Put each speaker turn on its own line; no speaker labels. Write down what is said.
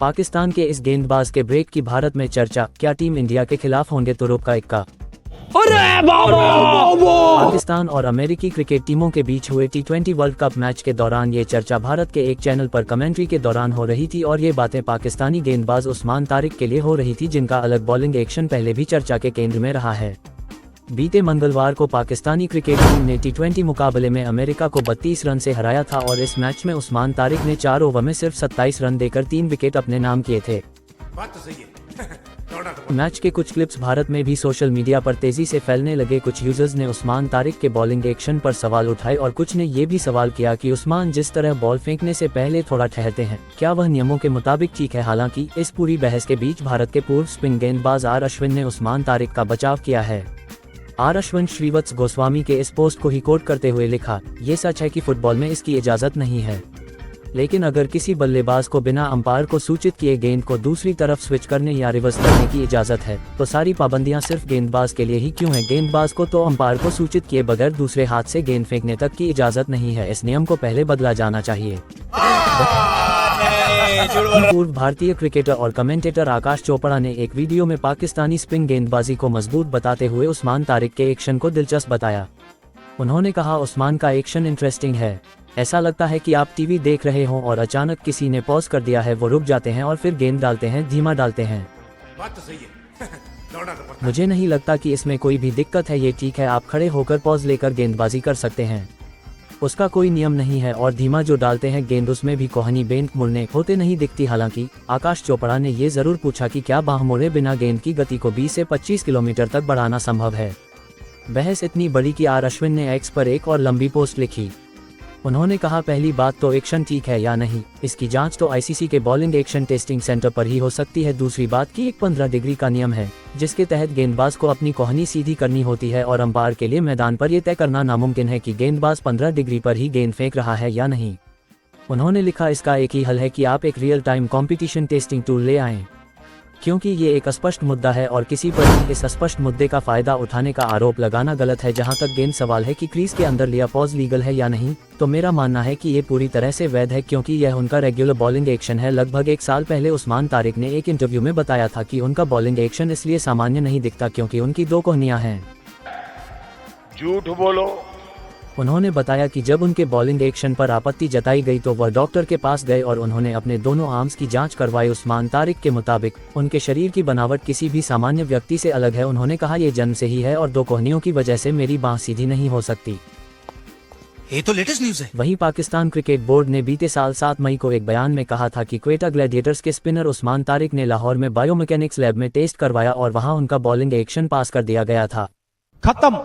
पाकिस्तान के इस गेंदबाज के ब्रेक की भारत में चर्चा, क्या टीम इंडिया के खिलाफ होंगे तुरुप का इक्का। पाकिस्तान और अमेरिकी क्रिकेट टीमों के बीच हुए T20 वर्ल्ड कप मैच के दौरान ये चर्चा भारत के एक चैनल पर कमेंट्री के दौरान हो रही थी और ये बातें पाकिस्तानी गेंदबाज उस्मान तारिक के लिए हो रही थी, जिनका अलग बॉलिंग एक्शन पहले भी चर्चा के केंद्र में रहा है। बीते मंगलवार को पाकिस्तानी क्रिकेट टीम ने T20 मुकाबले में अमेरिका को 32 रन से हराया था और इस मैच में उस्मान तारिक ने 4 ओवर में सिर्फ 27 रन देकर 3 विकेट अपने नाम किए थे।
बात तो सही है।
मैच के कुछ क्लिप्स भारत में भी सोशल मीडिया पर तेजी से फैलने लगे। कुछ यूजर्स ने उस्मान तारिक के बॉलिंग एक्शन पर सवाल उठाए और कुछ ने ये भी सवाल किया कि उस्मान जिस तरह बॉल फेंकने से पहले थोड़ा ठहरते हैं, क्या वह नियमों के मुताबिक ठीक है। हालांकि इस पूरी बहस के बीच भारत के पूर्व स्पिन गेंदबाज आर अश्विन ने उस्मान तारिक का बचाव किया है। आर अश्विन श्रीवत्स गोस्वामी के इस पोस्ट को ही कोट करते हुए लिखा, ये सच है कि फुटबॉल में इसकी इजाजत नहीं है, लेकिन अगर किसी बल्लेबाज को बिना अंपायर को सूचित किए गेंद को दूसरी तरफ स्विच करने या रिवर्स करने की इजाजत है, तो सारी पाबंदियां सिर्फ गेंदबाज के लिए ही क्यों हैं। गेंदबाज को तो अंपायर को सूचित किए बगैर दूसरे हाथ से गेंद फेंकने तक की इजाजत नहीं है। इस नियम को पहले बदला जाना चाहिए। पूर्व भारतीय क्रिकेटर और कमेंटेटर आकाश चोपड़ा ने एक वीडियो में पाकिस्तानी स्पिन गेंदबाजी को मजबूत बताते हुए उस्मान तारिक के एक्शन को दिलचस्प बताया। उन्होंने कहा, उस्मान का एक्शन इंटरेस्टिंग है। ऐसा लगता है कि आप टीवी देख रहे हों और अचानक किसी ने पॉज कर दिया है, वो रुक जाते हैं और फिर गेंद डालते हैं, धीमा डालते हैं।
बात तो सही है। दौड़ना तो पड़ता है।
मुझे नहीं लगता कि इसमें कोई भी दिक्कत है। ये ठीक है, आप खड़े होकर पॉज लेकर गेंदबाजी कर सकते हैं, उसका कोई नियम नहीं है। और धीमा जो डालते हैं गेंद, उसमें भी कोहनी बेंट मुड़ने होते नहीं दिखती। हालांकि आकाश चोपड़ा ने ये जरूर पूछा कि क्या बाह मोड़े बिना गेंद की गति को 20 से 25 किलोमीटर तक बढ़ाना संभव है। बहस इतनी बड़ी कि आर अश्विन ने एक्स पर एक और लंबी पोस्ट लिखी। उन्होंने कहा, पहली बात तो एक्शन ठीक है या नहीं, इसकी जांच तो आईसीसी के बॉलिंग एक्शन टेस्टिंग सेंटर पर ही हो सकती है। दूसरी बात कि एक 15 डिग्री का नियम है, जिसके तहत गेंदबाज को अपनी कोहनी सीधी करनी होती है और अंपायर के लिए मैदान पर यह तय करना नामुमकिन है कि गेंदबाज 15 डिग्री पर ही गेंद फेंक रहा है या नहीं। उन्होंने लिखा, इसका एक ही हल है कि आप एक real time competition testing tool ले आएं, क्योंकि ये एक अस्पष्ट मुद्दा है और किसी पर भी इस अस्पष्ट मुद्दे का फायदा उठाने का आरोप लगाना गलत है। जहां तक गेंद सवाल है कि क्रीज के अंदर लिया पॉज लीगल है या नहीं, तो मेरा मानना है कि ये पूरी तरह से वैध है, क्योंकि यह उनका रेगुलर बॉलिंग एक्शन है। लगभग 1 साल पहले उस्मान तारिक ने एक इंटरव्यू में बताया था कि उनका बॉलिंग एक्शन इसलिए सामान्य नहीं दिखता क्योंकि उनकी 2 कोहनियां हैं।
झूठ बोलो।
उन्होंने बताया कि जब उनके बॉलिंग एक्शन पर आपत्ति जताई गई तो वह डॉक्टर के पास गए और उन्होंने अपने दोनों आर्म्स की जांच करवाई। उस्मान तारिक के मुताबिक उनके शरीर की बनावट किसी भी सामान्य व्यक्ति से अलग है। उन्होंने कहा, ये जन्म से ही है और 2 कोहनियों की वजह से मेरी बांह सीधी नहीं हो सकती।
ये तो लेटेस्ट न्यूज़ है।
वहीं पाकिस्तान क्रिकेट बोर्ड ने बीते साल 7 मई को एक बयान में कहा था कि क्वेटा ग्लैडिएटर्स के स्पिनर उस्मान तारिक ने लाहौर में बायोमैकेनिक्स लैब में टेस्ट करवाया और वहां उनका बॉलिंग एक्शन पास कर दिया गया था।
खत्म।